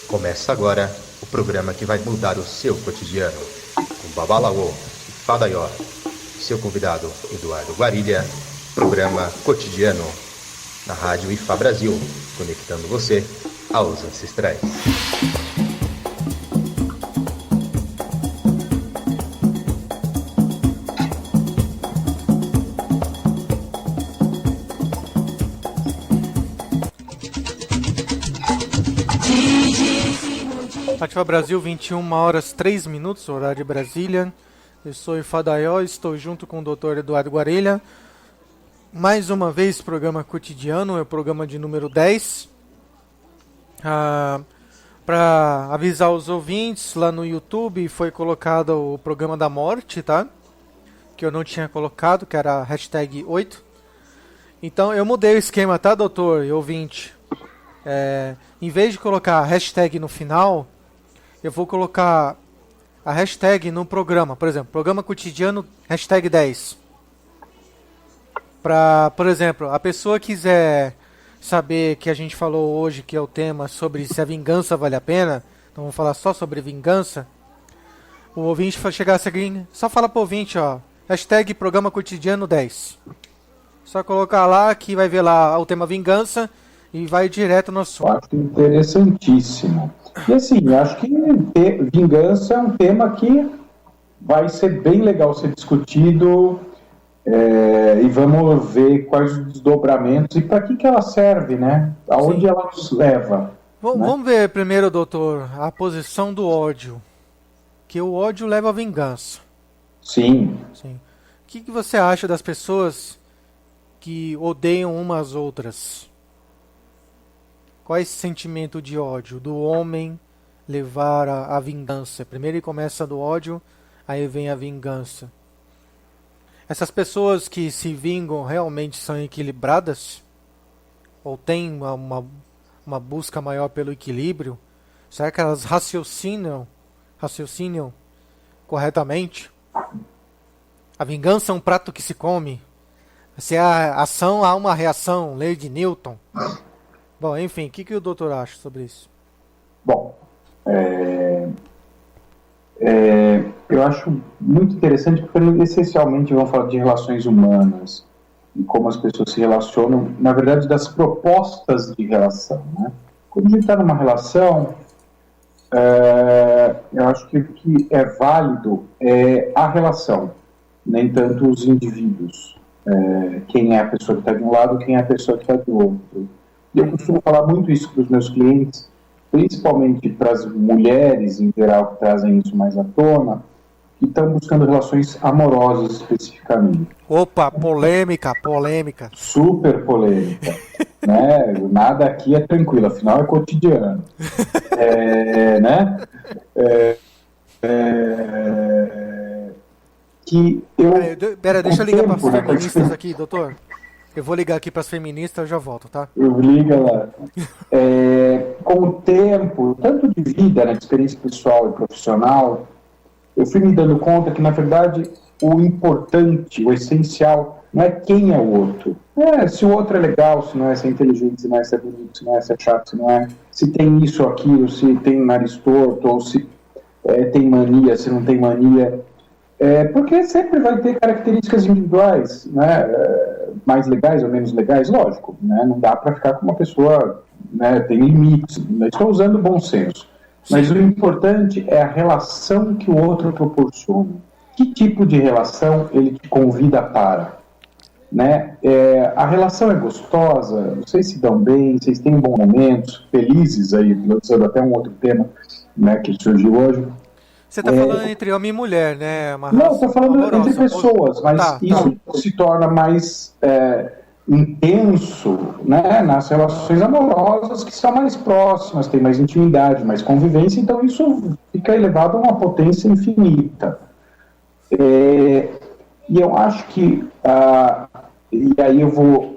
Começa agora o programa que vai mudar o seu cotidiano. Com Babalaô e Fadaió. Seu convidado, Eduardo Guarilha. Programa Cotidiano. Na Rádio IFA Brasil, conectando você aos ancestrais. Ativa Brasil, 21 horas 3 minutos, horário de Brasília. Eu sou o Fadaió, estou junto com o Dr. Eduardo Guarilha. Mais uma vez, programa cotidiano, é o programa de número 10. Para avisar os ouvintes, lá no YouTube foi colocado o programa da morte, tá? Que eu não tinha colocado, que era a hashtag 8. Então eu mudei o esquema, tá, doutor e ouvinte? Em vez de colocar a hashtag no final, eu vou colocar a hashtag no programa. Por exemplo, programa cotidiano, hashtag 10. Para, por exemplo, a pessoa quiser saber que a gente falou hoje, que é o tema sobre se a vingança vale a pena, então vamos falar só sobre vingança, o ouvinte chegar a seguir, só fala pro ouvinte, ó, hashtag programa cotidiano 10. Só colocar lá que vai ver lá o tema vingança e vai direto no assunto. Acho interessantíssimo. E assim, acho que vingança é um tema que vai ser bem legal ser discutido, e vamos ver quais os desdobramentos e para que ela serve, né? Aonde ela nos leva. Né? Vamos ver primeiro, doutor, a posição do ódio. Que o ódio leva à vingança. Sim. O que você acha das pessoas que odeiam umas às outras? Qual é esse sentimento de ódio do homem levar a vingança? Primeiro ele começa do ódio, aí vem a vingança. Essas pessoas que se vingam realmente são equilibradas? Ou têm uma busca maior pelo equilíbrio? Será que elas raciocinam corretamente? A vingança é um prato que se come? Se há ação, há uma reação, lei de Newton. Bom, enfim, o que o doutor acha sobre isso? Bom, eu acho muito interessante porque essencialmente vamos falar de relações humanas e como as pessoas se relacionam, na verdade das propostas de relação, né? Quando a gente está numa relação, eu acho que o que é válido é a relação, nem tanto os indivíduos, quem é a pessoa que está de um lado, quem é a pessoa que está do outro. E eu costumo falar muito isso para os meus clientes, principalmente para as mulheres em geral que trazem isso mais à tona, que estão buscando relações amorosas especificamente. Opa, polêmica. Super polêmica. Né? Nada aqui é tranquilo, afinal é cotidiano. Né? Que eu... Pera, deixa eu ligar para as feministas aqui, doutor. Eu vou ligar aqui para as feministas, eu já volto, tá? Liga lá. Com o tempo, tanto de vida, né, de experiência pessoal e profissional, eu fui me dando conta que, na verdade, o importante, o essencial, não é quem é o outro. Se o outro é legal, se não é, se é inteligente, se não é, se é bonito, se não é, se é chato, se não é, se tem isso ou aquilo, se tem nariz torto, ou se tem mania, se não tem mania. Porque sempre vai ter características individuais, né, mais legais ou menos legais, lógico, né, não dá para ficar com uma pessoa, né, tem limites, estou usando bom senso, mas o importante é a relação que o outro proporciona, que tipo de relação ele te convida para, né, a relação é gostosa, vocês se dão bem, vocês têm bons momentos, felizes aí, lançando até um outro tema, né, que surgiu hoje. Você está falando entre homem e mulher, né? Não, estou falando amorosa, entre pessoas, mas isso se torna mais intenso, né, nas relações amorosas que são mais próximas, tem mais intimidade, mais convivência, então isso fica elevado a uma potência infinita. E eu acho que, e aí eu vou,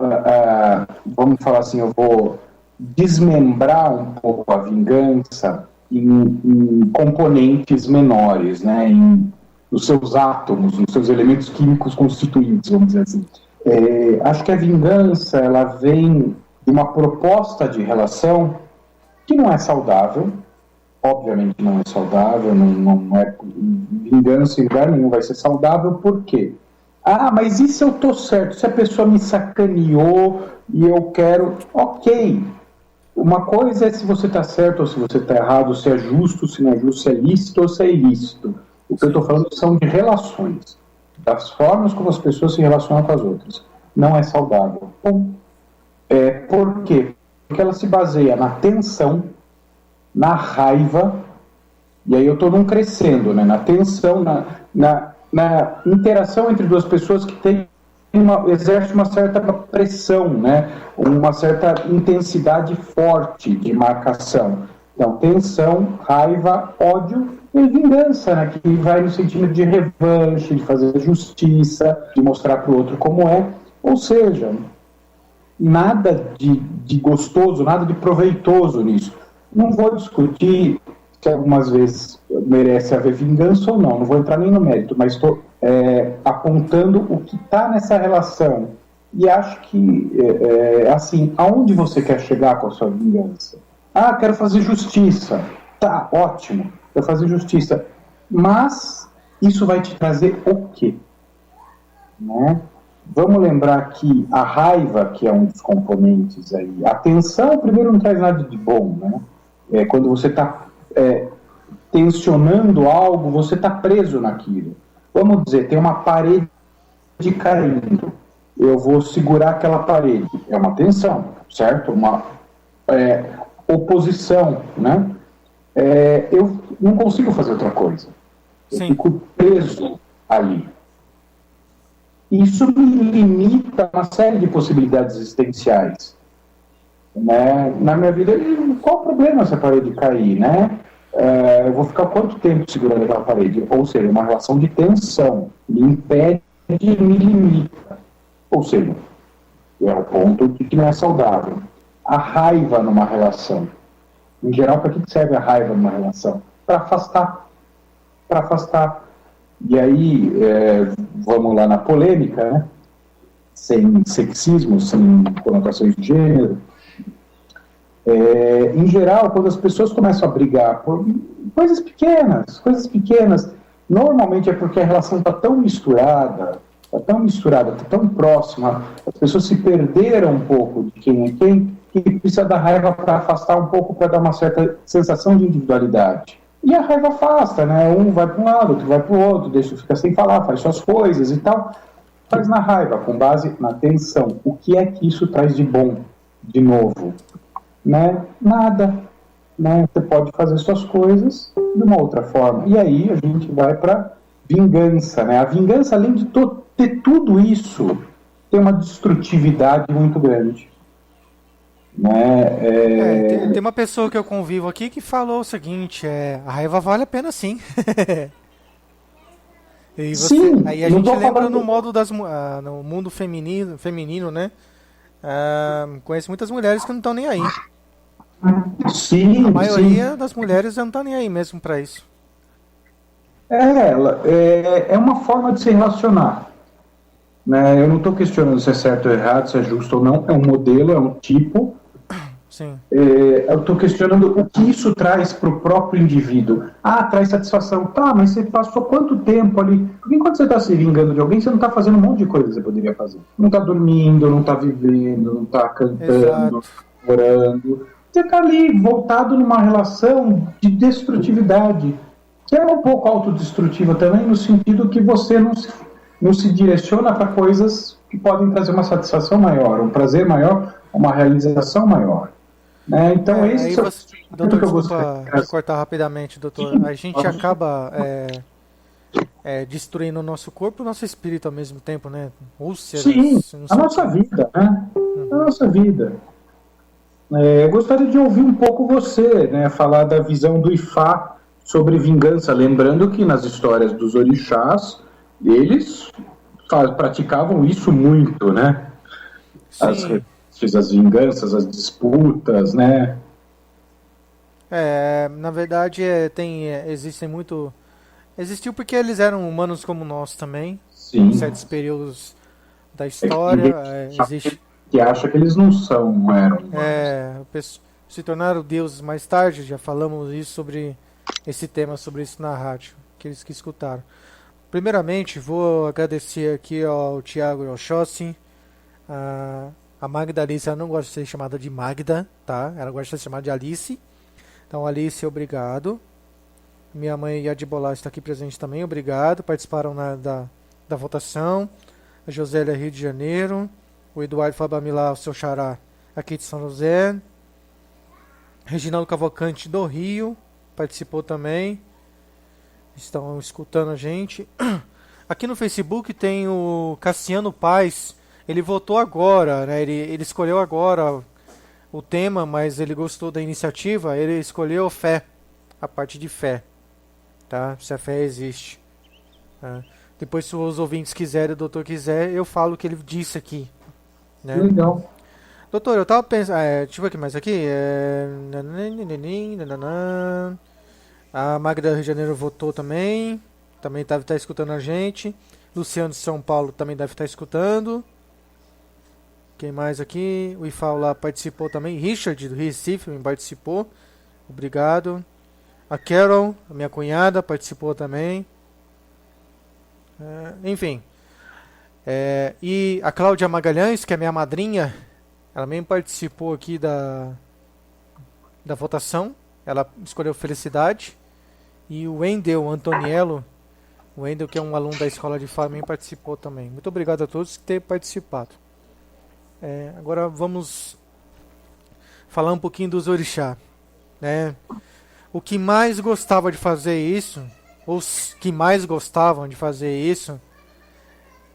vamos falar assim, eu vou desmembrar um pouco a vingança em componentes menores, né, nos seus átomos, nos seus elementos químicos constituintes, vamos dizer assim. Acho que a vingança, ela vem de uma proposta de relação que não é saudável, obviamente não é saudável, não é vingança em lugar nenhum vai ser saudável, por quê? Ah, mas e se eu tô certo? Se a pessoa me sacaneou e eu quero... Ok, uma coisa é se você está certo ou se você está errado, se é justo, se não é justo, se é lícito ou se é ilícito. O que eu estou falando são de relações, das formas como as pessoas se relacionam com as outras. Não é saudável. Bom, por quê? Porque ela se baseia na tensão, na raiva, e aí eu estou num crescendo, né? Na tensão, na interação entre duas pessoas que tem exerce uma certa pressão, né? Uma certa intensidade forte de marcação. Então, tensão, raiva, ódio e vingança, né? Que vai no sentido de revanche, de fazer justiça, de mostrar para o outro como é. Ou seja, nada de gostoso, nada de proveitoso nisso. Não vou discutir se algumas vezes merece haver vingança ou não vou entrar nem no mérito, mas estou apontando o que está nessa relação. E acho que, assim, aonde você quer chegar com a sua vingança? Ah, quero fazer justiça. Tá, ótimo, quero fazer justiça. Mas isso vai te trazer o quê? Né? Vamos lembrar que a raiva, que é um dos componentes aí, a tensão, primeiro, não traz nada de bom, né? Quando você está tensionando algo, você está preso naquilo. Vamos dizer, tem uma parede caindo. Eu vou segurar aquela parede. É uma tensão, certo? Uma oposição, né? Eu não consigo fazer outra coisa. Eu Sim. fico preso ali. Isso me limita a uma série de possibilidades existenciais. Né? Na minha vida, qual o problema se a parede cair, né? Eu vou ficar quanto tempo segurando aquela parede? Ou seja, uma relação de tensão. Me impede e me limita. Ou seja, é o ponto que não é saudável. A raiva numa relação. Em geral, para que serve a raiva numa relação? Para afastar. Para afastar. E aí, vamos lá na polêmica, né? Sem sexismo, sem conotações de gênero. Em geral, quando as pessoas começam a brigar por coisas pequenas, normalmente é porque a relação está tão misturada, está tão próxima, as pessoas se perderam um pouco de quem é quem, que precisa da raiva para afastar um pouco, para dar uma certa sensação de individualidade. E a raiva afasta, né? Um vai para um lado, outro vai para o outro, fica sem falar, faz suas coisas e tal. Faz na raiva, com base na tensão. O que é que isso traz de bom, de novo? Né? Nada. Né? Você pode fazer suas coisas de uma outra forma. E aí a gente vai para vingança. Né? A vingança, além de ter tudo isso, tem uma destrutividade muito grande. Né? Tem uma pessoa que eu convivo aqui que falou o seguinte, a raiva vale a pena sim. E Sim, aí a gente lembra no modo no mundo feminino, né? Conheço muitas mulheres que não estão nem aí. Sim, A maioria das mulheres não está nem aí mesmo para isso. É uma forma de se relacionar. Né? Eu não estou questionando se é certo ou errado, se é justo ou não. É um modelo, é um tipo. Sim. Eu estou questionando o que isso traz para o próprio indivíduo. Ah, traz satisfação. Tá, mas você passou quanto tempo ali? Porque enquanto você está se vingando de alguém, você não está fazendo um monte de coisa que você poderia fazer. Não está dormindo, não está vivendo, não está cantando, orando. Você está ali, voltado numa relação de destrutividade, que é um pouco autodestrutiva também, no sentido que você não se direciona para coisas que podem trazer uma satisfação maior, um prazer maior, uma realização maior. Né? Então, esse é o doutor, desculpa cortar rapidamente, doutor. A gente acaba destruindo o nosso corpo e o nosso espírito ao mesmo tempo, né? Úlceras, sim, a nossa vida, né? A nossa vida. Eu gostaria de ouvir um pouco você, né, falar da visão do Ifá sobre vingança, lembrando que nas histórias dos orixás, eles praticavam isso muito, né? As vinganças, as disputas, né? Na verdade, existem muito... Existiu porque eles eram humanos como nós também, sim. Em certos períodos da história. Que acha que eles não eram. se tornaram deuses mais tarde. Já falamos isso sobre esse tema, sobre isso na rádio, aqueles que escutaram. Primeiramente, vou agradecer aqui ao Tiago e ao Xossi. A Magda Alice, ela não gosta de ser chamada de Magda, tá? Ela gosta de ser chamada de Alice. Então, Alice, obrigado. Minha mãe Yadibolá está aqui presente também, obrigado. Participaram da votação. A Josélia, Rio de Janeiro. O Eduardo Fabamilá, o seu xará, aqui de São José. Reginaldo Cavalcante, do Rio, participou também. Estão escutando a gente. Aqui no Facebook tem o Cassiano Paz. Ele votou agora, né? Ele escolheu agora o tema, mas ele gostou da iniciativa. Ele escolheu fé, a parte de fé, tá? Se a fé existe. Tá? Depois, se os ouvintes quiserem, o doutor quiser, eu falo o que ele disse aqui. Né? Legal. Doutor, eu tava pensando. Deixa eu ver aqui mais aqui. A Magda Rio de Janeiro votou também. Também deve estar escutando a gente. Luciano de São Paulo também deve estar escutando. Quem mais aqui? O Ifal lá participou também. Richard do Recife também participou. Obrigado. A Carol, a minha cunhada, participou também. Enfim. E a Cláudia Magalhães, que é minha madrinha, ela também participou aqui da votação. Ela escolheu Felicidade. E o Wendel Antoniello, o Wendel, que é um aluno da Escola de Fala, também participou também. Muito obrigado a todos que terem participado. Agora vamos falar um pouquinho dos orixá. Né? O que mais gostava de fazer isso, os que mais gostavam de fazer isso,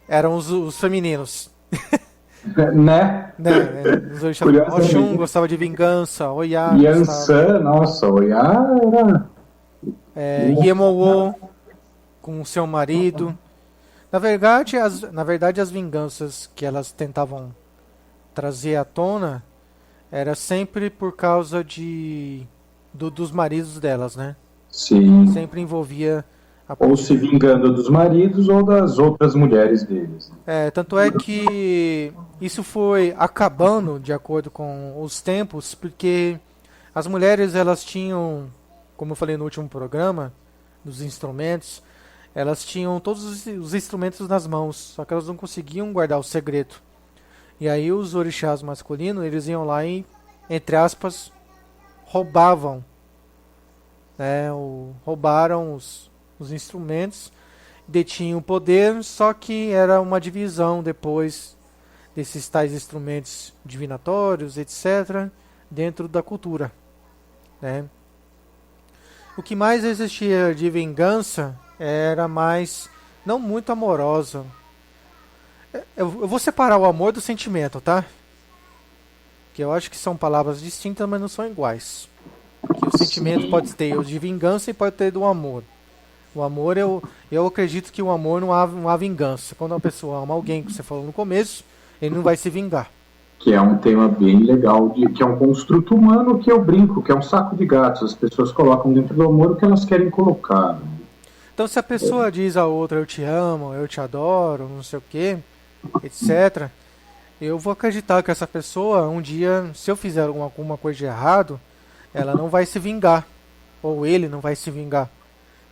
eram os femininos. Né? Os orixá. Oxum gostava de vingança, Oiá. Yansan, nossa, Oiá era. Yemowo com o seu marido. Na verdade, as vinganças que elas tentavam trazer à tona era sempre por causa dos maridos delas, né? Sim. Sempre envolvia ou se vingando dos maridos ou das outras mulheres deles. Tanto é que isso foi acabando de acordo com os tempos, porque as mulheres, elas tinham, como eu falei no último programa, dos instrumentos, elas tinham todos os instrumentos nas mãos, só que elas não conseguiam guardar o segredo. E aí os orixás masculinos, eles iam lá e, entre aspas, roubavam, né, roubaram os instrumentos, detinham o poder, só que era uma divisão depois desses tais instrumentos divinatórios, etc., dentro da cultura. Né? O que mais existia de vingança era mais, não muito amorosa. Eu vou separar o amor do sentimento, tá? Que eu acho que são palavras distintas, mas não são iguais. Que o sentimento pode ter o de vingança e pode ter do amor. O amor, eu acredito que o amor não há vingança. Quando uma pessoa ama alguém, que você falou no começo, ele não vai se vingar. Que é um tema bem legal, que é um construto humano, que eu brinco, que é um saco de gatos. As pessoas colocam dentro do amor o que elas querem colocar. Né? Então, se a pessoa diz a outra, eu te amo, eu te adoro, não sei o que, etc., eu vou acreditar que essa pessoa, um dia, se eu fizer alguma coisa de errado, ela não vai se vingar. Ou ele não vai se vingar.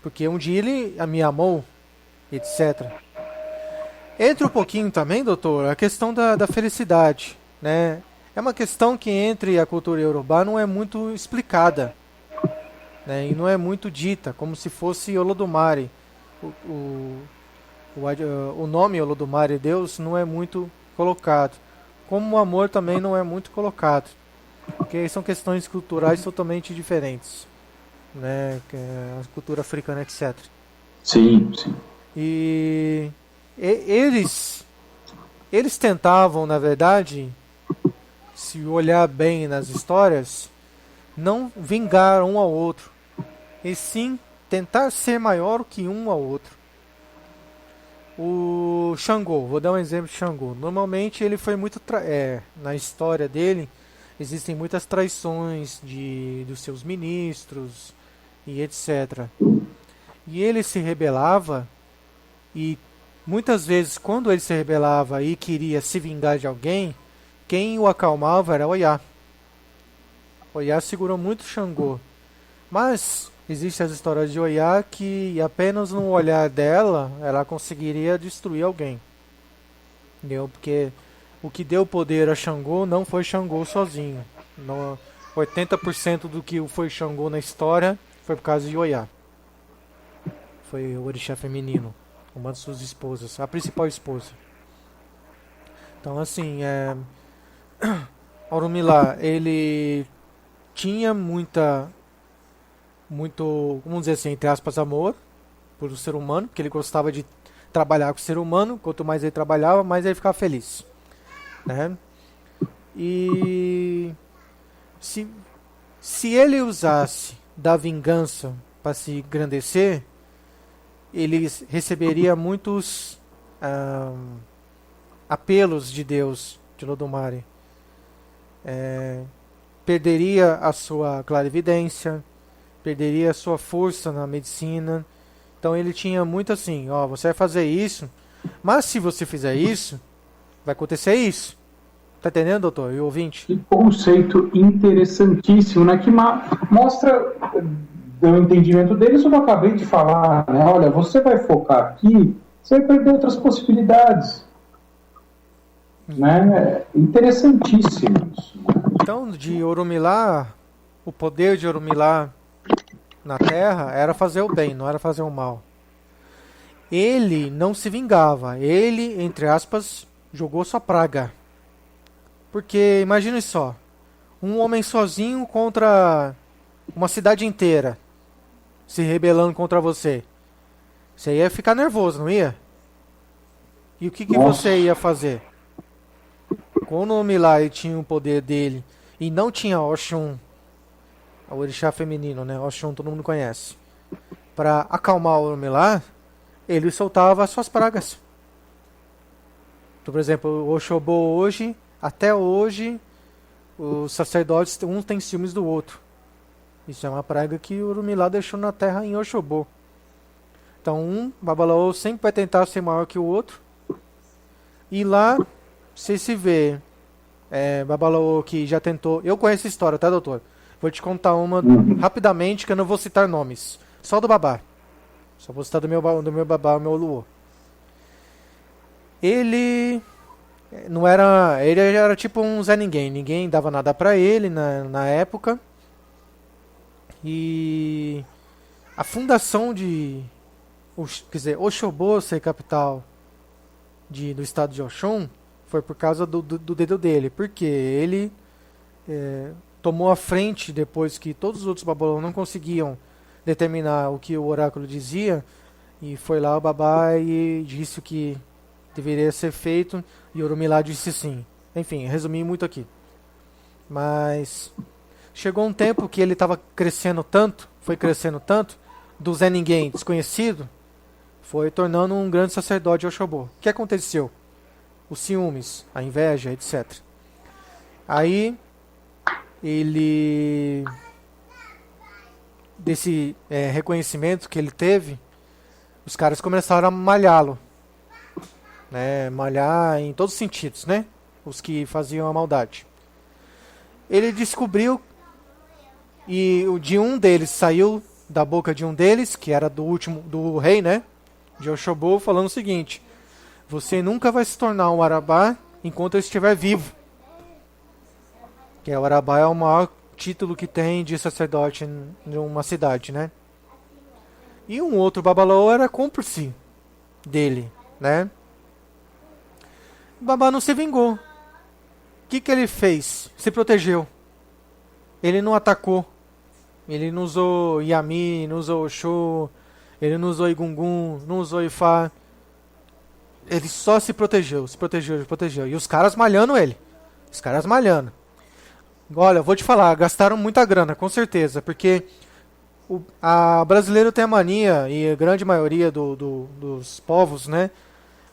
Porque um dia ele me amou, etc. Entra um pouquinho também, doutor, a questão da felicidade. Né? É uma questão que entre a cultura iorubá não é muito explicada. Né? E não é muito dita, como se fosse Olodumare. O nome Olodumare, Deus, não é muito colocado. Como o amor também não é muito colocado. Porque são questões culturais totalmente diferentes. Né? A cultura africana, etc. Sim, sim. E eles tentavam, na verdade, se olhar bem nas histórias, não vingar um ao outro, e sim tentar ser maior que um ao outro. O Xangô, vou dar um exemplo de Xangô. Normalmente ele foi muito na história dele existem muitas traições dos seus ministros e etc. E ele se rebelava, e muitas vezes quando ele se rebelava e queria se vingar de alguém, quem o acalmava era Oiá. Oiá segurou muito Xangô. Mas existem as histórias de Oiá que apenas no olhar dela ela conseguiria destruir alguém. Entendeu? Porque o que deu poder a Xangô não foi Xangô sozinho. 80% do que foi Xangô na história foi por causa de Oiá. Foi o orixá feminino, uma de suas esposas, a principal esposa. Então, assim, Orumilá, ele tinha muito, vamos dizer assim, entre aspas, amor por o ser humano, porque ele gostava de trabalhar com o ser humano. Quanto mais ele trabalhava, mais ele ficava feliz, né? E se ele usasse da vingança para se engrandecer, ele receberia muitos apelos de Deus, de Lodumare. Perderia a sua clarividência, perderia a sua força na medicina. Então ele tinha muito assim, ó, você vai fazer isso, mas se você fizer isso, vai acontecer isso. Tá entendendo, doutor? E o ouvinte? Que conceito interessantíssimo, né? Que mostra o entendimento dele, isso que eu acabei de falar, né? Olha, você vai focar aqui, você vai perder outras possibilidades. Né? Interessantíssimo isso. Então, de Orumilá, o poder de Orumilá na Terra era fazer o bem, não era fazer o mal. Ele não se vingava, ele, entre aspas, jogou sua praga. Porque, imagine só, um homem sozinho contra uma cidade inteira se rebelando contra você. Você ia ficar nervoso, não ia? E o que você ia fazer? Quando o Orumilá tinha o poder dele e não tinha Oxum, o orixá feminino, né? Oxum todo mundo conhece. Para acalmar o Orumilá, ele soltava as suas pragas. Então, por exemplo, o Oxobô hoje, até hoje, os sacerdotes, um tem ciúmes do outro. Isso é uma praga que o Orumilá deixou na terra em Oxobô. Então, um Babalaô sempre vai tentar ser maior que o outro. E lá, você se vê, Babalaô que já tentou... Eu conheço a história, tá, doutor? Vou te contar uma rapidamente, que eu não vou citar nomes. Só do babá. Só vou citar do meu babá, o meu Luô. Ele era tipo um Zé Ninguém. Ninguém dava nada pra ele na época. E a fundação quer dizer, Oxobô ser capital do estado de Oxum foi por causa do dedo dele. Porque ele tomou a frente depois que todos os outros babalaos não conseguiam determinar o que o oráculo dizia. E foi lá o babá e disse o que deveria ser feito, e Orumilá disse sim. Enfim, resumi muito aqui. Mas chegou um tempo que ele estava foi crescendo tanto, do Zé Ninguém desconhecido, foi tornando um grande sacerdote de Oxobô. O que aconteceu? Os ciúmes, a inveja, etc. Aí, ele, desse reconhecimento que ele teve, os caras começaram a malhá-lo. Malhar em todos os sentidos, né? Os que faziam a maldade. Ele descobriu, e de um deles saiu da boca de um deles, que era do rei, né? De Oxobô, falando o seguinte: você nunca vai se tornar um Arabá enquanto eu estiver vivo. Que o Arabá é o maior título que tem de sacerdote em uma cidade, né? E um outro Babalaô era cúmplice dele, né? O babá não se vingou. O que ele fez? Se protegeu. Ele não atacou. Ele não usou Yami, não usou Oxô, ele não usou Igungun, não usou Ifá. Ele só se protegeu. E os caras malhando ele. Os caras malhando. Olha, vou te falar, gastaram muita grana, com certeza, porque a brasileiro tem a mania, e a grande maioria dos povos, né,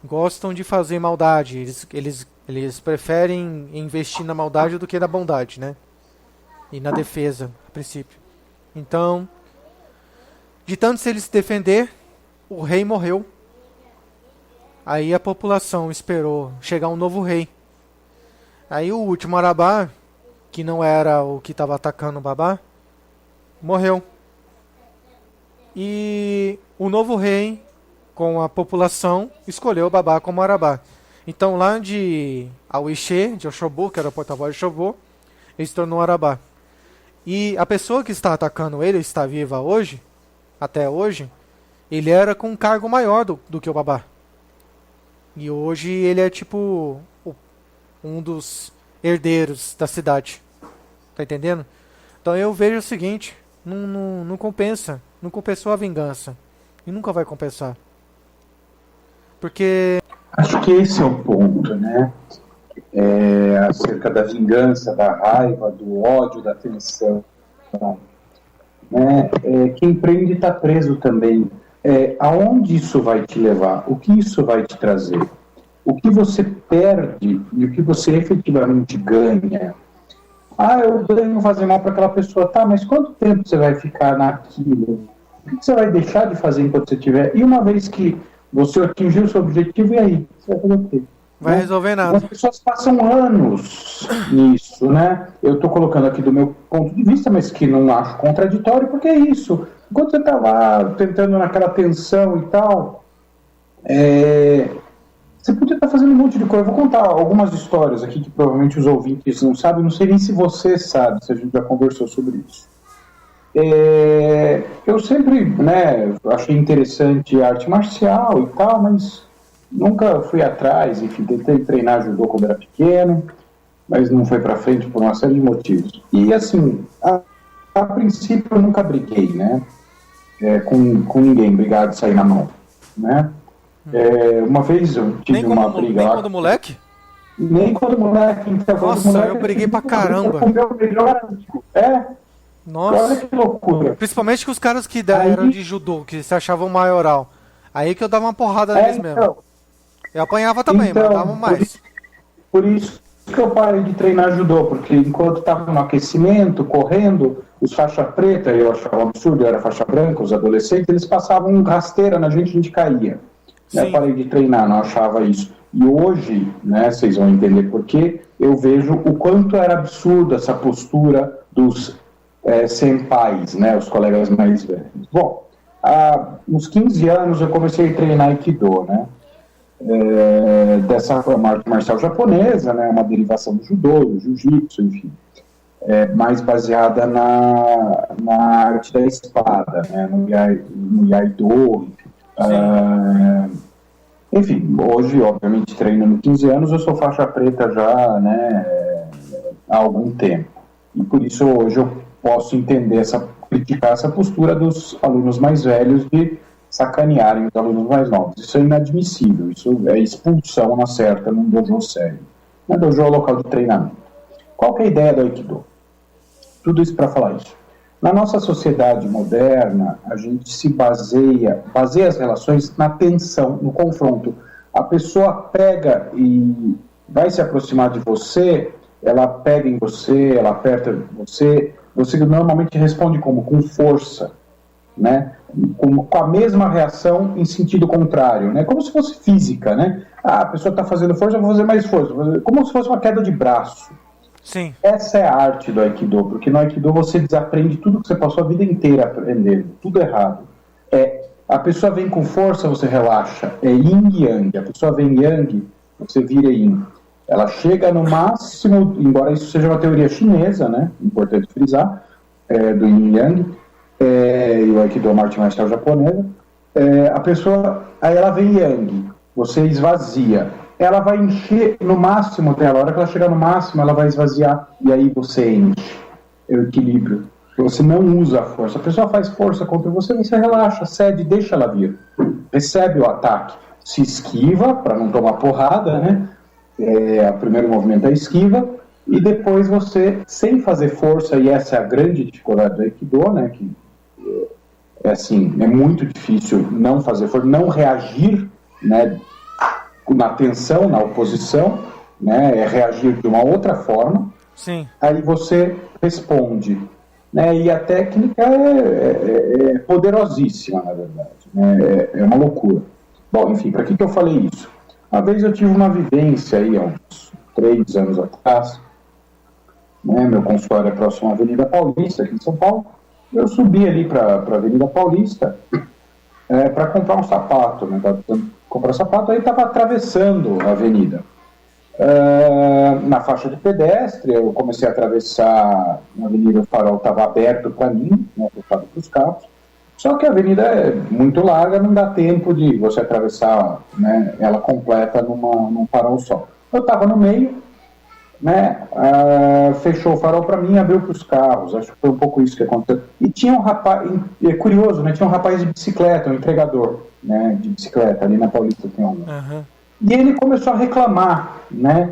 gostam de fazer maldade. Eles preferem investir na maldade do que na bondade, né? E na defesa, a princípio. Então, de tanto se ele se defender, o rei morreu. Aí a população esperou chegar um novo rei. Aí o último Arabá que não era o que estava atacando o Babá, morreu. E o novo rei, com a população, escolheu o Babá como Arabá. Então lá de Awixê, de Oxobô, que era o porta-voz de Oxobô, ele se tornou Arabá. E a pessoa que está atacando ele, está viva hoje, até hoje, ele era com um cargo maior do que o Babá. E hoje ele é tipo um dos herdeiros da cidade. Tá entendendo? Então eu vejo o seguinte, não compensa. Não compensou a vingança. E nunca vai compensar. Porque... Acho que esse é o ponto, né? Acerca da vingança, da raiva, do ódio, da tensão. Né? Quem prende está preso também. Aonde isso vai te levar? O que isso vai te trazer? O que você perde e o que você efetivamente ganha? Eu ganho fazer mal para aquela pessoa. Tá, mas quanto tempo você vai ficar naquilo? O que você vai deixar de fazer enquanto você tiver? E uma vez que você atingiu o seu objetivo, e aí? Você vai fazer o quê? vai resolver nada. As pessoas passam anos nisso, né? Eu estou colocando aqui do meu ponto de vista, mas que não acho contraditório, porque é isso. Enquanto você está lá tentando naquela tensão e tal, você podia estar fazendo um monte de coisa. Eu vou contar algumas histórias aqui que provavelmente os ouvintes não sabem, não sei nem se você sabe, se a gente já conversou sobre isso. Eu sempre, né, achei interessante arte marcial e tal, mas nunca fui atrás. Enfim, tentei treinar judô quando era pequeno, mas não foi pra frente por uma série de motivos. E assim, a princípio eu nunca briguei, né, com ninguém, brigar de sair na mão, né. Uma vez eu tive uma briga lá. Nem quando moleque? Nem quando moleque. Então, nossa, quando moleque, eu briguei pra caramba. O melhor amigo. Nossa. Olha que loucura. Principalmente com os caras que eram de judô, que se achavam maioral. Aí que eu dava uma porrada neles mesmo. Eu apanhava também, mas dava mais. Por isso que eu parei de treinar judô, porque enquanto estava no aquecimento, correndo, os faixa preta, eu achava um absurdo, eu era faixa branca, os adolescentes, eles passavam rasteira na gente, a gente caía. Eu parei de treinar, não achava isso. E hoje, né, vocês vão entender por quê, eu vejo o quanto era absurdo essa postura dos senpais, né, os colegas mais velhos. Bom, há uns 15 anos eu comecei a treinar Aikido, né, dessa arte marcial japonesa, né, uma derivação do judô, do jiu-jitsu, enfim, mais baseada na arte da espada, né, no Iaido, enfim, hoje, obviamente, treinando 15 anos, eu sou faixa preta já, né, há algum tempo. E por isso hoje eu posso criticar essa postura dos alunos mais velhos de sacanearem os alunos mais novos. Isso é inadmissível, isso é expulsão na certa num dojo sério. Um dojo é o local de treinamento. Qual que é a ideia do Aikido? Tudo isso para falar isso. Na nossa sociedade moderna, a gente se baseia as relações na tensão, no confronto. A pessoa pega e vai se aproximar de você, ela pega em você, ela aperta você normalmente responde como? Com força, né? Com a mesma reação em sentido contrário, né? Como se fosse física, né? A pessoa está fazendo força, eu vou fazer mais força. Como se fosse uma queda de braço. Sim. Essa é a arte do Aikido, porque no Aikido você desaprende tudo que você passou a vida inteira aprendendo, tudo errado. A pessoa vem com força, você relaxa, é yin e yang. A pessoa vem yang, você vira yin. Ela chega no máximo, embora isso seja uma teoria chinesa, né, importante frisar, do yin e yang, e o Aikido é uma arte marcial japonesa, a pessoa, aí ela vem yang, você esvazia. Ela vai encher no máximo dela. A hora que ela chegar no máximo, ela vai esvaziar. E aí você enche. É o equilíbrio. Você não usa a força. A pessoa faz força contra você, você relaxa, cede, deixa ela vir. Recebe o ataque. Se esquiva, para não tomar porrada, né? O primeiro movimento é a esquiva. E depois você, sem fazer força, e essa é a grande dificuldade do Aikido, né? Que é muito difícil não fazer força, não reagir, né? Na tensão, na oposição, né, reagir de uma outra forma. Sim. Aí você responde, né, e a técnica é poderosíssima, na verdade, né, é uma loucura. Bom, enfim, para que eu falei isso? Uma vez eu tive uma vivência aí, há uns 3 anos atrás, né? Meu consultório é próximo à Avenida Paulista, aqui em São Paulo. Eu subi ali para a Avenida Paulista para comprar um sapato, né? Tava tentando comprar sapato, aí estava atravessando a avenida. Na faixa de pedestre, eu comecei a atravessar a avenida, o farol estava aberto para mim, né, fechado para os carros. Só que a avenida é muito larga, não dá tempo de você atravessar, né, ela completa num farol só. Eu estava no meio, né, fechou o farol para mim e abriu para os carros. Acho que foi um pouco isso que aconteceu. E tinha um rapaz, é curioso, né, tinha um rapaz de bicicleta, um entregador, né, de bicicleta, ali na Paulista tem um. Uhum. E ele começou a reclamar, né,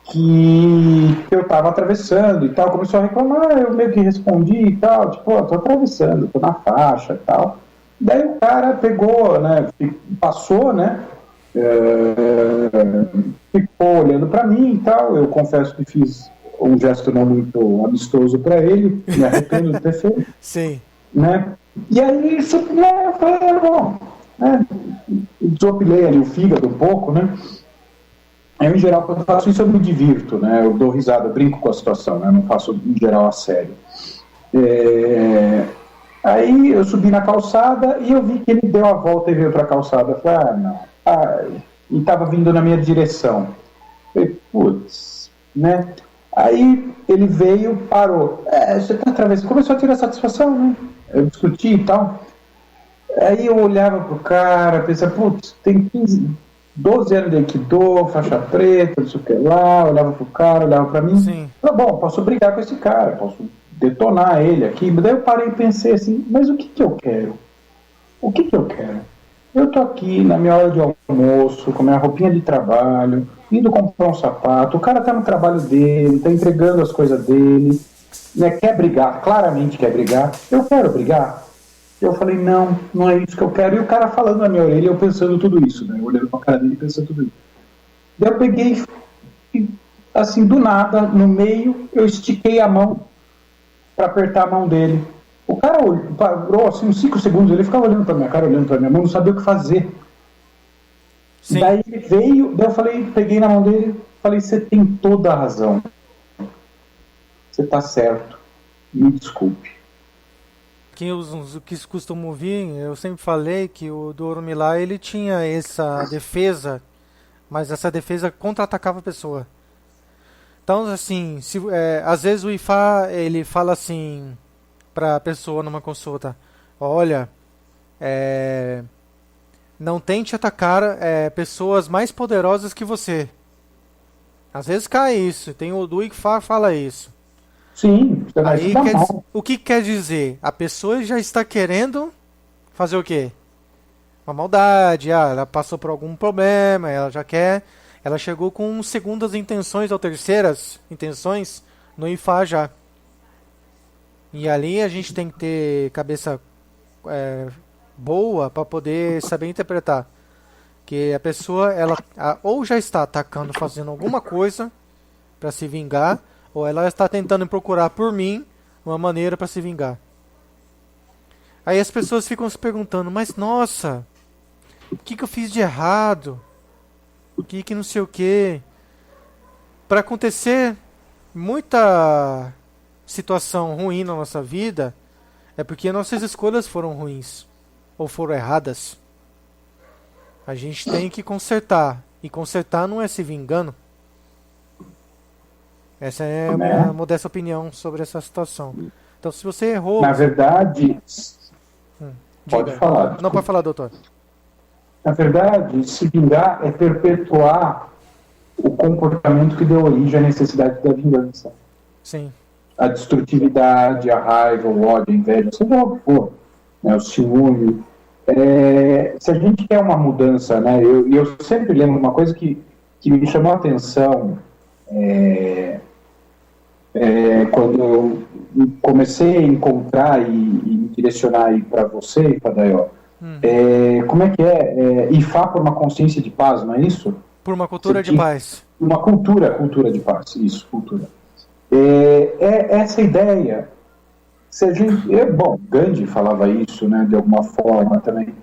que eu estava atravessando e tal. Começou a reclamar, eu meio que respondi e tal, tipo, tô atravessando, tô na faixa e tal. Daí o cara pegou, né, passou, né, ficou olhando para mim e tal. Eu confesso que fiz um gesto não muito amistoso para ele, me arrependo de ter feito. Sim. Né? E aí isso, né, eu falei, bom, né, desopilei ali o fígado um pouco, né? Eu, em geral, quando eu faço isso, eu me divirto, né? Eu dou risada, eu brinco com a situação, né? Eu não faço, em geral, a sério. Aí eu subi na calçada e eu vi que ele deu a volta e veio para a calçada. Eu falei, não. E estava vindo na minha direção. Eu falei, putz, né? Aí ele veio, parou. Você está atravessando. Começou a tirar satisfação, né? Eu discuti e tal. Aí eu olhava pro cara, pensava, putz, tem 12 anos de Aikido, faixa preta, não sei o que lá. Olhava pro cara, olhava pra mim. Sim. Falei, bom, posso brigar com esse cara, posso detonar ele aqui. Mas daí eu parei e pensei assim, mas o que que eu quero? O que que eu quero? Eu tô aqui na minha hora de almoço, com minha roupinha de trabalho, indo comprar um sapato, o cara tá no trabalho dele, tá entregando as coisas dele, né, quer brigar, claramente quer brigar. Eu quero brigar? Eu falei, não, não é isso que eu quero. E o cara falando na minha orelha, eu pensando tudo isso, né, olhando pra cara dele e pensando tudo isso. Daí eu peguei, assim, do nada, no meio, eu estiquei a mão pra apertar a mão dele. O cara parou assim uns 5 segundos, ele ficava olhando pra minha cara, olhando pra minha mão, não sabia o que fazer. Sim. Daí ele veio, daí eu falei, peguei na mão dele, falei, você tem toda a razão. Você tá certo. Me desculpe. Os que costumam vir, eu sempre falei que o Dormilá ele tinha essa defesa, mas essa defesa contra-atacava a pessoa. Então, assim, às vezes o Ifá ele fala assim para a pessoa numa consulta: olha, não tente atacar pessoas mais poderosas que você. Às vezes cai isso. Tem o do Ifá fala isso. Sim, você vai se dar mal. O que quer dizer? A pessoa já está querendo fazer o quê? Uma maldade. Ela passou por algum problema, ela já quer. Ela chegou com segundas intenções ou terceiras intenções no Ifá já. E ali a gente tem que ter cabeça boa para poder saber interpretar. Que a pessoa ela ou já está atacando, fazendo alguma coisa para se vingar, ou ela está tentando procurar por mim uma maneira para se vingar. Aí as pessoas ficam se perguntando, mas nossa, o que eu fiz de errado? O que não sei o que? Para acontecer muita situação ruim na nossa vida, é porque nossas escolhas foram ruins ou foram erradas. A gente tem que consertar. E consertar não é se vingando. Essa é a minha modesta opinião sobre essa situação. Então, se você errou... Na verdade... Pode falar. Não, pode falar, doutor. Na verdade, se vingar é perpetuar o comportamento que deu origem à necessidade da vingança. Sim. A destrutividade, a raiva, o ódio, a inveja, seja o que for, né, o ciúme. Se a gente quer uma mudança, né, eu sempre lembro uma coisa que me chamou a atenção quando eu comecei a encontrar e me direcionar aí para você e para Daió. Como é que Ifá por uma consciência de paz, não é isso? Por uma cultura de paz. Uma cultura de paz, isso, cultura. Essa ideia, se a gente, bom, Gandhi falava isso, né, de alguma forma também,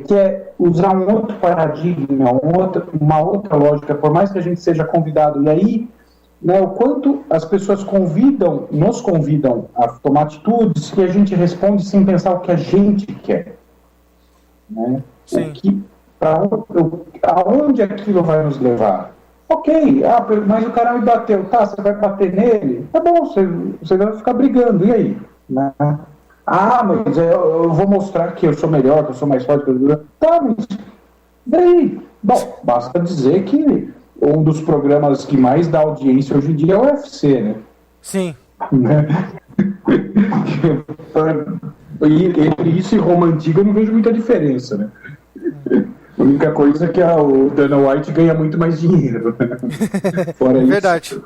que é usar um outro paradigma, uma outra lógica, por mais que a gente seja convidado, e aí né, o quanto as pessoas nos convidam a tomar atitudes que a gente responde sem pensar o que a gente quer. Né? Sim. Aonde aquilo vai nos levar? Ok, mas o cara me bateu, tá, você vai bater nele? Tá bom, você vai ficar brigando, e aí? Né? Mas eu vou mostrar que eu sou melhor, que eu sou mais forte. Tá, mas daí? Bom, basta dizer que um dos programas que mais dá audiência hoje em dia é o UFC, né? Sim. Né? E isso e Roma Antiga eu não vejo muita diferença, né? A única coisa é que o Dana White ganha muito mais dinheiro. Né? Fora isso. Verdade.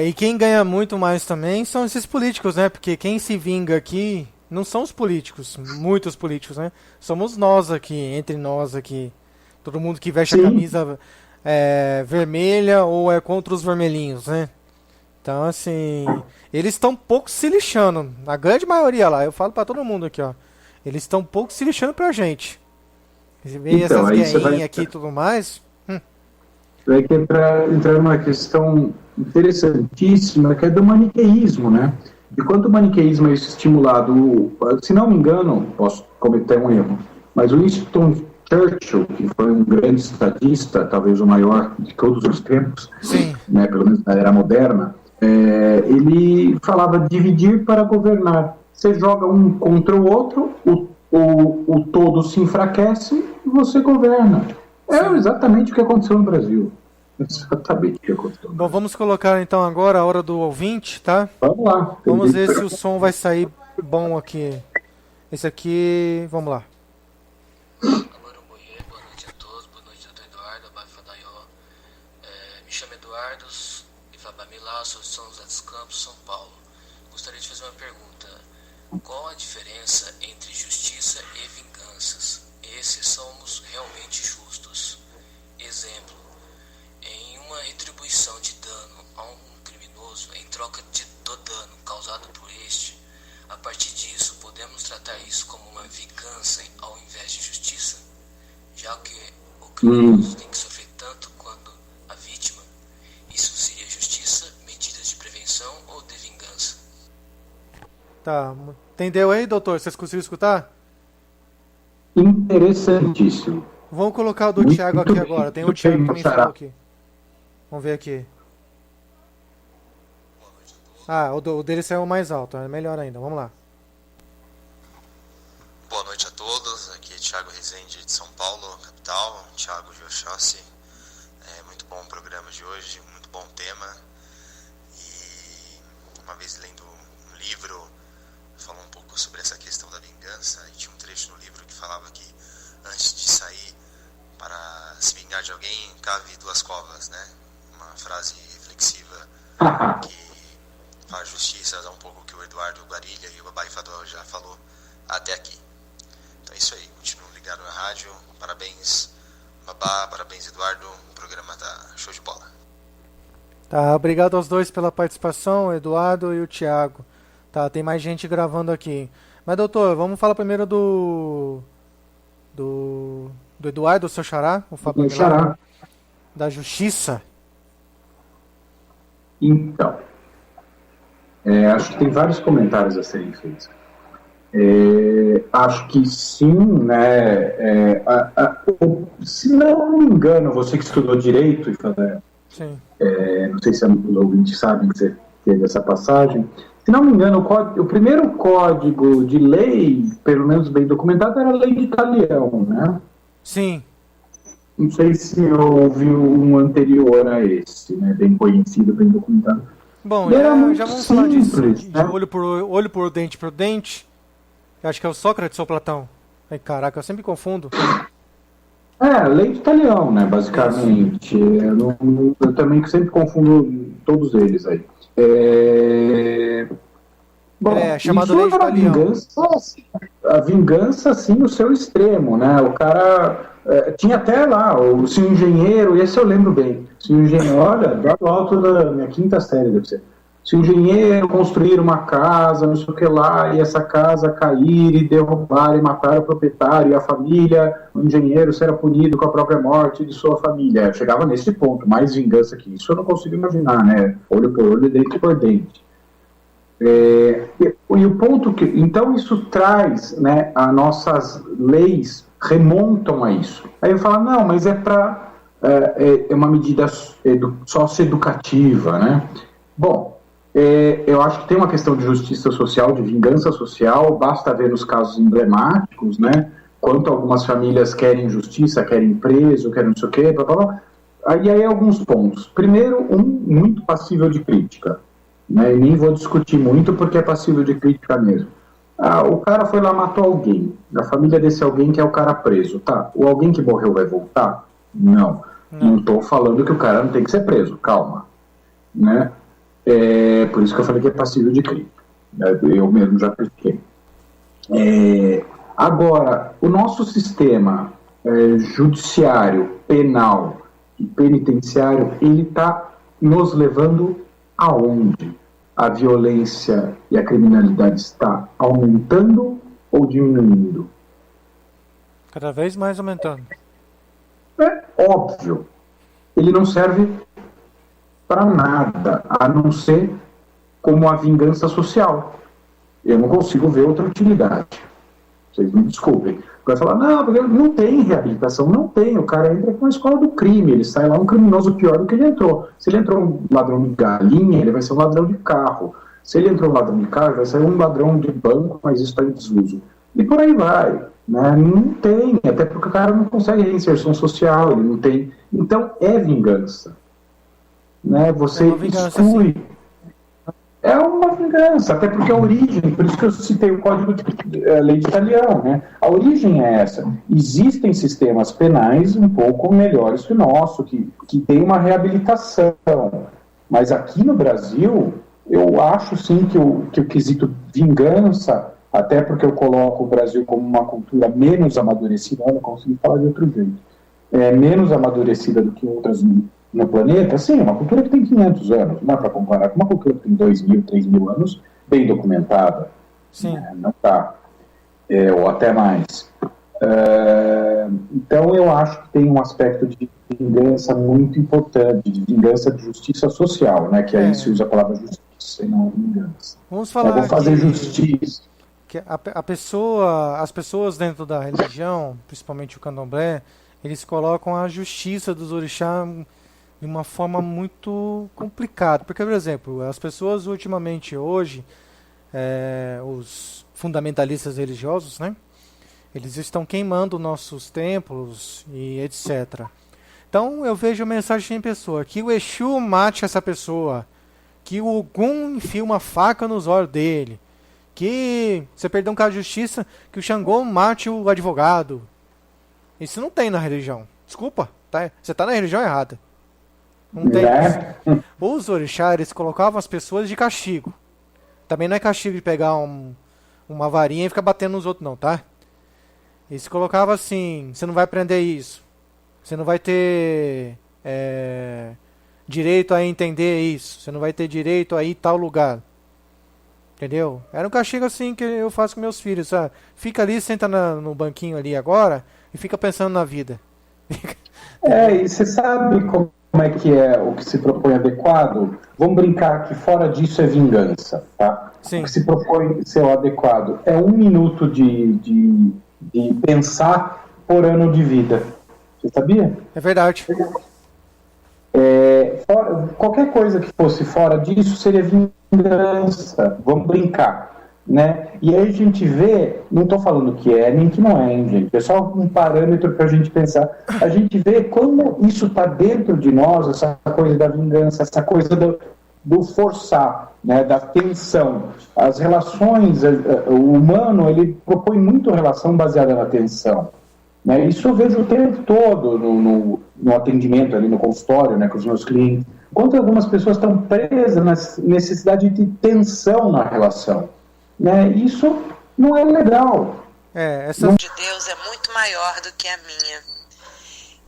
E quem ganha muito mais também são esses políticos, né? Porque quem se vinga aqui não são os políticos, muitos políticos, né? Somos nós aqui, entre nós aqui. Todo mundo que veste a camisa vermelha ou é contra os vermelhinhos, né? Então, assim, eles estão pouco se lixando. A grande maioria lá, eu falo pra todo mundo aqui, ó. Eles estão pouco se lixando pra gente. Você vê então, essas guerrinhas aqui e tudo mais. Vai entrar numa questão interessantíssima, que é do maniqueísmo, né? De quanto o maniqueísmo é estimulado, se não me engano, posso cometer um erro, mas o Winston Churchill, que foi um grande estadista, talvez o maior de todos os tempos, né, pelo menos na era moderna, ele falava de dividir para governar. Você joga um contra o outro, o todo se enfraquece e você governa. É exatamente o que aconteceu no Brasil. Exatamente o que aconteceu. Bom, vamos colocar então agora a hora do ouvinte, tá? Vamos lá. Vamos ver se o som vai sair bom aqui. Esse aqui, vamos lá. Boa noite a todos, boa noite, doutor Eduardo, Abai Fadaió. Me chamo Eduardo Ifabamilá, sou de São José dos Campos, São Paulo. Gostaria de fazer uma pergunta. Qual a diferença entre justiça e vinganças? E se somos realmente justos? Exemplo, em uma retribuição de dano a um criminoso em troca do dano causado por este, a partir disso, podemos tratar isso como uma vingança ao invés de justiça? Já que o criminoso tem que sofrer tanto quanto a vítima, isso seria justiça, medidas de prevenção ou de vingança? Tá, entendeu aí, doutor? Vocês conseguiram escutar? Interessantíssimo. Vamos colocar o do Thiago aqui agora. Tem o Thiago que me falou aqui. Vamos ver aqui. O dele saiu mais alto, é melhor ainda. Vamos lá. Boa noite a todos, aqui é Thiago Rezende de São Paulo, capital, Thiago de Oxóssi. Muito bom o programa de hoje, muito bom tema. E uma vez lendo um livro, falou um pouco sobre essa questão da vingança, e tinha um trecho no livro que falava que antes de sair para se vingar de alguém, cave 2 covas, né? Uma frase reflexiva que faz justiça a um pouco o que o Eduardo Guarilha e o Babai Fadol já falou até aqui. Então é isso aí, continuo ligado na rádio. Parabéns, Babá, parabéns, Eduardo. O programa tá show de bola. Tá, obrigado aos dois pela participação, o Eduardo e o Thiago. Tá, tem mais gente gravando aqui. Mas, doutor, vamos falar primeiro do Eduardo, do seu xará, o Fábio Milagre, da Justiça. Então, acho que tem vários comentários a serem feitos. Acho que sim, né? Se não me engano, você que estudou direito, sim. Não sei se os ouvintes sabem que você teve essa passagem. Se não me engano, o primeiro código de lei, pelo menos bem documentado, era a lei de Talião, né? Sim. Não sei se houve um anterior a esse, né? Bem conhecido, bem documentado. Bom, já vamos falar disso. De olho por dente por dente. Eu acho que é o Sócrates ou Platão? Ai, caraca, eu sempre confundo. Lei de Talião, né? Basicamente. Eu também sempre confundo todos eles aí. Bom, chamado Lei de Talião. A vingança, assim, no seu extremo, né? O cara tinha até lá o senhor engenheiro, esse eu lembro bem. O senhor engenheiro, olha, do alto da minha 5ª série, deve ser. Se o engenheiro construir uma casa, não sei o que lá, e essa casa cair e derrubar e matar o proprietário e a família, o engenheiro será punido com a própria morte de sua família. Eu chegava nesse ponto, mais vingança que isso eu não consigo imaginar, né? Olho por olho, dente por dente. E o ponto que... Então isso traz, né, as nossas leis remontam a isso. Aí eu falo, não, mas é uma medida socioeducativa, né? Bom, eu acho que tem uma questão de justiça social, de vingança social, basta ver nos casos emblemáticos, né? Quanto algumas famílias querem justiça, querem preso, querem não sei o quê, blá, blá, blá. Aí alguns pontos. Primeiro, muito passível de crítica, né? E nem vou discutir muito porque é passível de crítica mesmo. O cara foi lá, matou alguém, a família desse alguém quer o cara preso, tá? O alguém que morreu vai voltar? Não estou falando que o cara não tem que ser preso, calma, né? Por isso que eu falei que é passível de crime. Eu mesmo já critiquei. Agora, o nosso sistema judiciário, penal e penitenciário, ele está nos levando aonde? A violência e a criminalidade está aumentando ou diminuindo? Cada vez mais aumentando. É óbvio. Ele não serve para nada, a não ser como a vingança social. Eu não consigo ver outra utilidade. Vocês me desculpem. Vai falar, não tem reabilitação, não tem. O cara entra com a escola do crime, ele sai lá um criminoso pior do que ele entrou. Se ele entrou um ladrão de galinha, ele vai ser um ladrão de carro. Se ele entrou um ladrão de carro, ele vai ser um ladrão de banco, mas isso está em desuso. E por aí vai. Né? Não tem, até porque o cara não consegue reinserção social, ele não tem. Então é vingança. Né? Você exclui. Sim. É uma vingança, até porque a origem, por isso que eu citei o Código de Lei de Italião, né? A origem é essa. Existem sistemas penais um pouco melhores que o nosso, que tem uma reabilitação. Mas aqui no Brasil, eu acho sim que o quesito vingança, até porque eu coloco o Brasil como uma cultura menos amadurecida, eu não consigo falar de outro jeito, menos amadurecida do que outras no planeta, sim, uma cultura que tem 500 anos, não dá para comparar com uma cultura que tem 2.000, 3.000 anos, bem documentada. Sim. Não está. Ou até mais. Então, eu acho que tem um aspecto de vingança muito importante, de vingança de justiça social, né, que aí se usa a palavra justiça e não vingança. Vamos falar vou fazer justiça. Que as pessoas dentro da religião, principalmente o candomblé, eles colocam a justiça dos orixás de uma forma muito complicada. Porque, por exemplo, as pessoas ultimamente hoje, os fundamentalistas religiosos, né, eles estão queimando nossos templos e etc. Então eu vejo mensagem em pessoa, que o Exu mate essa pessoa, que o Ogum enfie uma faca nos olhos dele, que você perdeu um caso de justiça, que o Xangô mate o advogado. Isso não tem na religião. Desculpa, tá? Você está na religião errada. Não tem isso. Os orixás, eles colocavam as pessoas de castigo. Também não é castigo de pegar uma varinha e ficar batendo nos outros, não, tá? Eles colocavam assim, você não vai aprender isso. Você não vai ter direito a entender isso. Você não vai ter direito a ir tal lugar. Entendeu? Era um castigo assim que eu faço com meus filhos, sabe? Fica ali, senta no banquinho ali agora e fica pensando na vida. E você sabe como é que é o que se propõe adequado? Vamos brincar que fora disso é vingança, tá? Sim. O que se propõe ser o adequado é 1 minuto de pensar por ano de vida. Você sabia? É verdade. Qualquer coisa que fosse fora disso seria vingança. Vamos brincar. Né? E aí a gente vê, não estou falando que é nem que não é, hein, gente? É só um parâmetro para a gente pensar. A gente vê como isso está dentro de nós, essa coisa da vingança, essa coisa do forçar, né? Da tensão. As relações, o humano, ele propõe muito relação baseada na tensão. Né? Isso eu vejo o tempo todo no atendimento, ali no consultório, né, com os meus clientes. Enquanto algumas pessoas estão presas na necessidade de tensão na relação. Né? Isso não é legal. De Deus é muito maior do que a minha.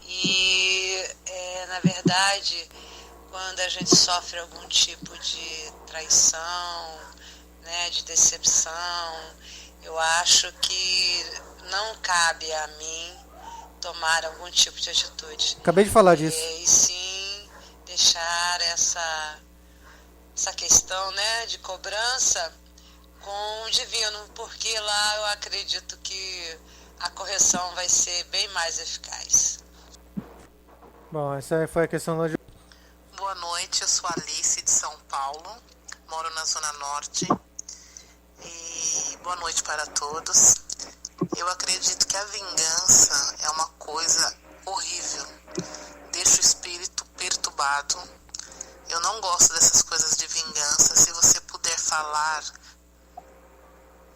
E, na verdade, quando a gente sofre algum tipo de traição, né, de decepção, eu acho que não cabe a mim tomar algum tipo de atitude. Acabei de falar disso. E sim deixar essa questão, né, de cobrança com o divino, porque lá eu acredito que a correção vai ser bem mais eficaz. Bom, essa foi a questão da... Boa noite, eu sou Alice de São Paulo, moro na Zona Norte e boa noite para todos. Eu acredito que a vingança é uma coisa horrível, deixa o espírito perturbado. Eu não gosto dessas coisas de vingança. Se você puder falar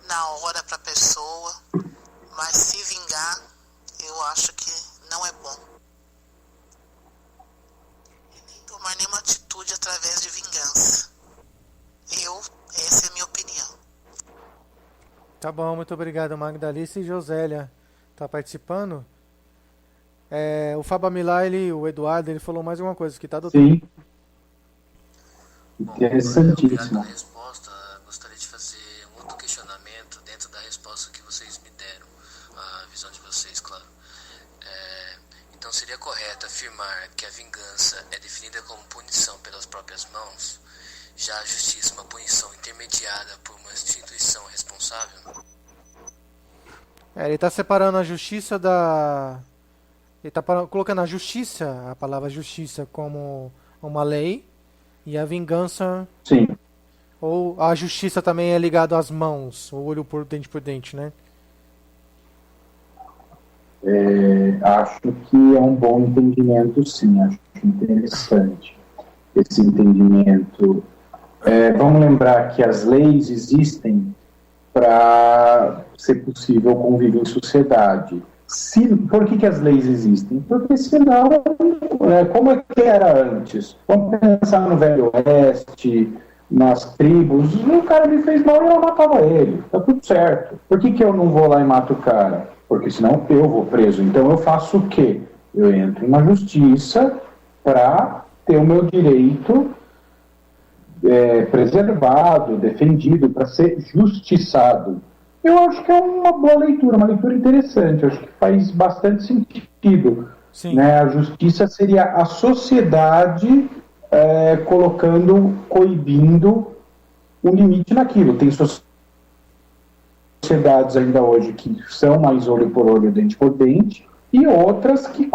na hora para a pessoa, mas se vingar, eu acho que não é bom. Tomar nenhuma atitude através de vingança. Essa é a minha opinião. Tá bom, muito obrigado, Magdalice. E Josélia tá participando. O Fábio Milá, o Eduardo, ele falou mais alguma coisa que tá, doutor? Sim. Bom, obrigado Interessantíssimo. pela resposta. Gostaria de fazer um outro questionamento dentro da resposta que vocês me deram, a visão de vocês, claro. Então seria correto afirmar que a vingança é definida como punição pelas próprias mãos, já a justiça uma punição intermediada por uma instituição responsável? Ele tá separando a justiça da... Ele tá colocando a justiça, a palavra justiça, como uma lei, e a vingança... Sim. Ou a justiça também é ligado às mãos, o olho por dente, né? Acho que é um bom entendimento, sim. Acho interessante esse entendimento. Vamos lembrar que as leis existem para ser possível conviver em sociedade. Por que as leis existem? Porque senão, como é que era antes? Vamos pensar no Velho Oeste, nas tribos. O cara me fez mal e eu matava ele. Tá tudo certo. Por que eu não vou lá e mato o cara? Porque senão eu vou preso. Então eu faço o quê? Eu entro na justiça para ter o meu direito preservado, defendido, para ser justiçado. Eu acho que é uma boa leitura, uma leitura interessante. Eu acho que faz bastante sentido. Sim. Né? A justiça seria a sociedade coibindo um limite naquilo. Tem sociedades ainda hoje que são mais olho por olho, dente por dente, e outras que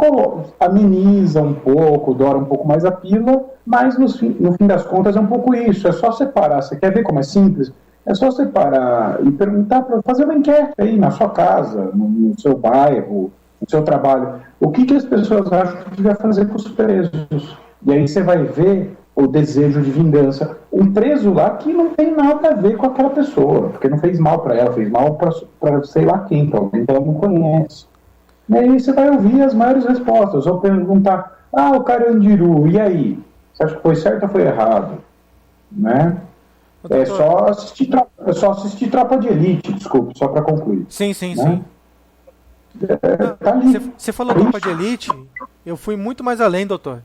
amenizam um pouco, douram um pouco mais a pílula, mas no fim das contas é um pouco isso. É só separar. Você quer ver como é simples? É só separar e perguntar, para fazer uma enquete aí na sua casa, no seu bairro, no seu trabalho. O que as pessoas acham que devia fazer com os presos? E aí você vai ver o desejo de vingança. Um preso lá que não tem nada a ver com aquela pessoa, porque não fez mal para ela, fez mal para sei lá quem, para alguém que ela não conhece. E aí você vai ouvir as maiores respostas. Ou perguntar, o Carandiru, e aí? Você acha que foi certo ou foi errado? Né? É só assistir Tropa de Elite, desculpe, só para concluir. Sim. Né? Tá ali. Você falou Tropa de Elite, eu fui muito mais além, doutor.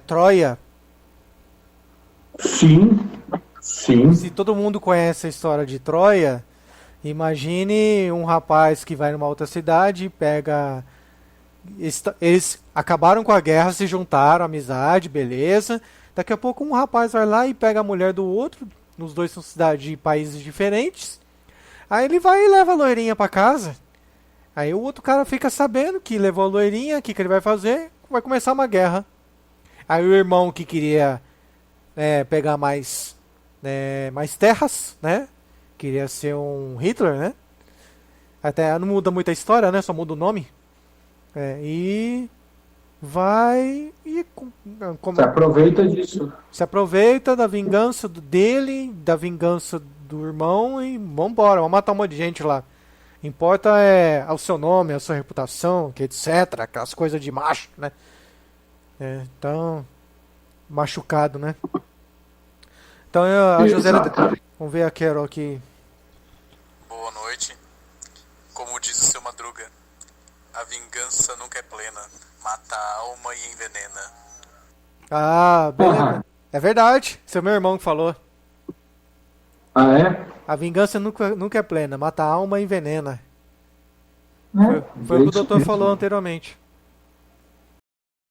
Troia. Sim. Se todo mundo conhece a história de Troia, imagine um rapaz que vai numa outra cidade, pega... Eles acabaram com a guerra, se juntaram, amizade, beleza. Daqui a pouco um rapaz vai lá e pega a mulher do outro, os dois são cidades de países diferentes. Aí ele vai e leva a loirinha pra casa. Aí o outro cara fica sabendo que levou a loirinha, o que ele vai fazer? Vai começar uma guerra. Aí o irmão que queria pegar mais terras, né? Queria ser um Hitler, né? Até não muda muito a história, né? Só muda o nome. E vai e se aproveita disso. Se aproveita da vingança dele, da vingança do irmão e vambora, vamos matar um monte de gente lá. Importa o seu nome, a sua reputação, que etc, aquelas coisas de macho, né? Então, machucado, né? Então, a José, vamos ver a Carol aqui. Boa noite. Como diz o seu Madruga, a vingança nunca é plena, mata a alma e envenena. Ah, beleza. É verdade. Esse é meu irmão que falou. Ah, é? A vingança nunca é plena. Mata a alma e envenena. É, Foi o que o isso doutor mesmo. falou anteriormente.